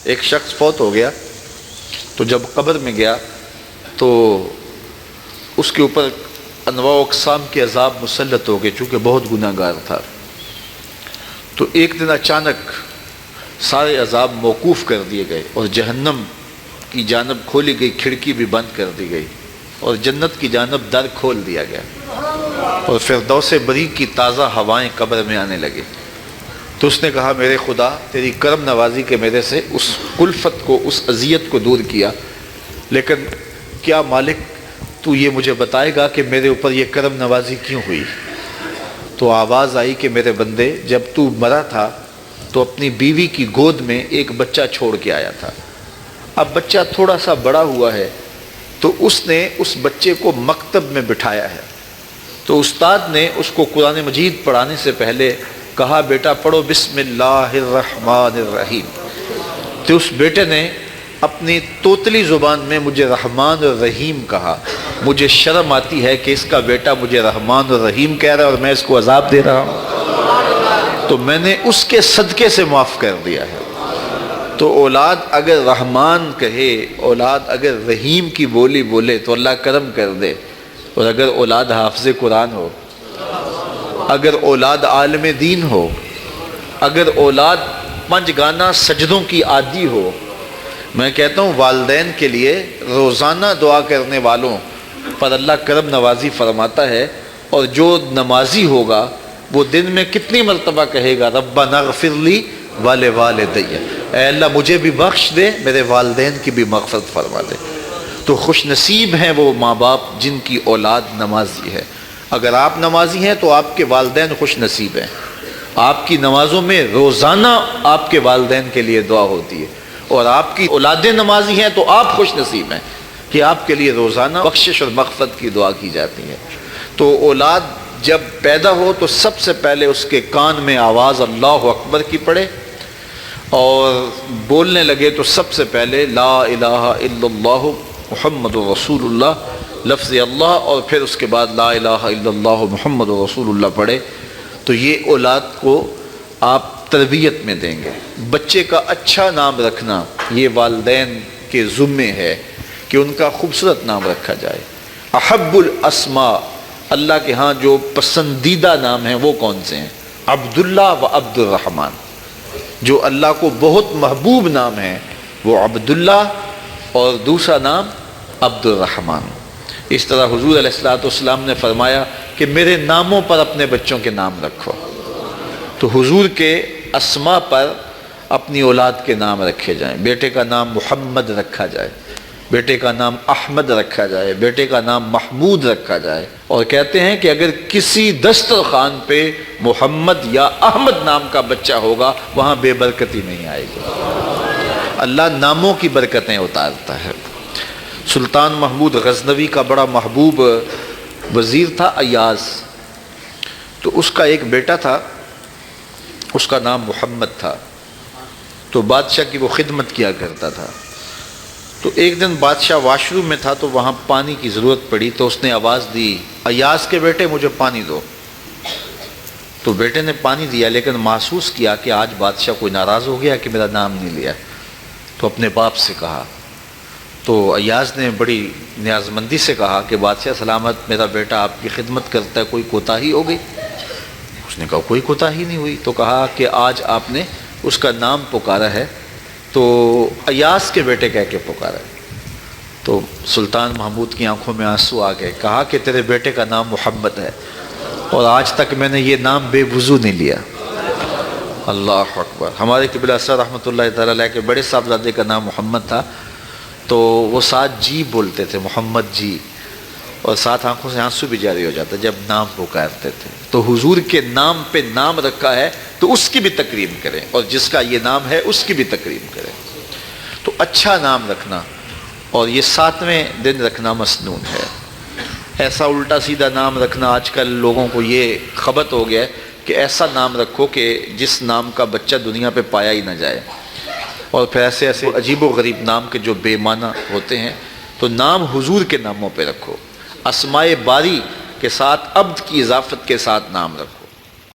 ایک شخص فوت ہو گیا تو جب قبر میں گیا تو اس کے اوپر انواع و اقسام کے عذاب مسلط ہو گئے چونکہ بہت گناہ گار تھا۔ تو ایک دن اچانک سارے عذاب موقوف کر دیے گئے اور جہنم کی جانب کھولی گئی کھڑکی بھی بند کر دی گئی اور جنت کی جانب در کھول دیا گیا اور فردوس بری کی تازہ ہوائیں قبر میں آنے لگے۔ تو اس نے کہا میرے خدا تیری کرم نوازی کے میرے سے اس کلفت کو، اس اذیت کو دور کیا، لیکن کیا مالک تو یہ مجھے بتائے گا کہ میرے اوپر یہ کرم نوازی کیوں ہوئی؟ تو آواز آئی کہ میرے بندے جب تو مرا تھا تو اپنی بیوی کی گود میں ایک بچہ چھوڑ کے آیا تھا، اب بچہ تھوڑا سا بڑا ہوا ہے تو اس نے اس بچے کو مکتب میں بٹھایا ہے، تو استاد نے اس کو قرآن مجید پڑھانے سے پہلے کہا بیٹا پڑھو بسم اللہ الرحمن الرحیم، تو اس بیٹے نے اپنی توتلی زبان میں مجھے رحمان اور رحیم کہا۔ مجھے شرم آتی ہے کہ اس کا بیٹا مجھے رحمان اور رحیم کہہ رہا ہے اور میں اس کو عذاب دے رہا ہوں، تو میں نے اس کے صدقے سے معاف کر دیا ہے۔ تو اولاد اگر رحمان کہے، اولاد اگر رحیم کی بولی بولے تو اللہ کرم کر دے، اور اگر اولاد حافظ قرآن ہو، اگر اولاد عالم دین ہو، اگر اولاد 5 گانا سجدوں کی عادی ہو، میں کہتا ہوں والدین کے لیے روزانہ دعا کرنے والوں پر اللہ کرم نوازی فرماتا ہے، اور جو نمازی ہوگا وہ دن میں کتنی مرتبہ کہے گا ربنا اغفر لی ولوالدی، اے اللہ مجھے بھی بخش دے، میرے والدین کی بھی مغفرت فرما دے۔ تو خوش نصیب ہیں وہ ماں باپ جن کی اولاد نمازی ہے۔ اگر آپ نمازی ہیں تو آپ کے والدین خوش نصیب ہیں، آپ کی نمازوں میں روزانہ آپ کے والدین کے لیے دعا ہوتی ہے، اور آپ کی اولادیں نمازی ہیں تو آپ خوش نصیب ہیں کہ آپ کے لیے روزانہ بخشش اور مغفرت کی دعا کی جاتی ہے۔ تو اولاد جب پیدا ہو تو سب سے پہلے اس کے کان میں آواز اللہ اکبر کی پڑے، اور بولنے لگے تو سب سے پہلے لا الہ الا اللہ محمد رسول اللہ لفظ اللہ، اور پھر اس کے بعد لا الہ الا اللہ محمد رسول اللہ پڑھے۔ تو یہ اولاد کو آپ تربیت میں دیں گے۔ بچے کا اچھا نام رکھنا یہ والدین کے ذمے ہے کہ ان کا خوبصورت نام رکھا جائے۔ احب الاسماء، اللہ کے ہاں جو پسندیدہ نام ہیں وہ کون سے ہیں؟ عبداللہ و عبد الرحمن۔ جو اللہ کو بہت محبوب نام ہے وہ عبداللہ اور دوسرا نام عبد الرحمن۔ اس طرح حضور علیہ السلام نے فرمایا کہ میرے ناموں پر اپنے بچوں کے نام رکھو، تو حضور کے اسماء پر اپنی اولاد کے نام رکھے جائیں۔ بیٹے کا نام محمد رکھا جائے، بیٹے کا نام احمد رکھا جائے، بیٹے کا نام محمود رکھا جائے، اور کہتے ہیں کہ اگر کسی دسترخوان پہ محمد یا احمد نام کا بچہ ہوگا وہاں بے برکتی نہیں آئے گی۔ اللہ ناموں کی برکتیں اتارتا ہے۔ سلطان محمود غزنوی کا بڑا محبوب وزیر تھا ایاز، تو اس کا ایک بیٹا تھا، اس کا نام محمد تھا، تو بادشاہ کی وہ خدمت کیا کرتا تھا۔ تو ایک دن بادشاہ واش روم میں تھا تو وہاں پانی کی ضرورت پڑی، تو اس نے آواز دی ایاز کے بیٹے مجھے پانی دو۔ تو بیٹے نے پانی دیا، لیکن محسوس کیا کہ آج بادشاہ کوئی ناراض ہو گیا کہ میرا نام نہیں لیا، تو اپنے باپ سے کہا۔ تو ایاز نے بڑی نیاز مندی سے کہا کہ بادشاہ سلامت، میرا بیٹا آپ کی خدمت کرتا ہے، کوئی کوتاہی ہو گئی؟ اس نے کہا کوئی کوتاہی نہیں ہوئی۔ تو کہا کہ آج آپ نے اس کا نام پکارا ہے تو ایاز کے بیٹے کہہ کے پکارا ہے۔ تو سلطان محمود کی آنکھوں میں آنسو آ گئے، کہا کہ تیرے بیٹے کا نام محمد ہے اور آج تک میں نے یہ نام بے وضو نہیں لیا۔ اللہ اکبر۔ ہمارے قبلہ سر رحمۃ اللہ تعالی علیہ کے بڑے صاحبزادے کا نام محمد تھا، تو وہ ساتھ جی بولتے تھے، محمد جی، اور ساتھ آنکھوں سے آنسو بھی جاری ہو جاتا جب نام پکارتے تھے۔ تو حضور کے نام پہ نام رکھا ہے تو اس کی بھی تکریم کریں، اور جس کا یہ نام ہے اس کی بھی تکریم کریں۔ تو اچھا نام رکھنا، اور یہ 7ویں دن رکھنا مسنون ہے۔ ایسا الٹا سیدھا نام رکھنا، آج کل لوگوں کو یہ خبط ہو گیا ہے کہ ایسا نام رکھو کہ جس نام کا بچہ دنیا پہ پایا ہی نہ جائے، اور پھر ایسے ایسے عجیب و غریب نام کے جو بے معنی ہوتے ہیں۔ تو نام حضور کے ناموں پہ رکھو، اسماء باری کے ساتھ عبد کی اضافت کے ساتھ نام رکھو۔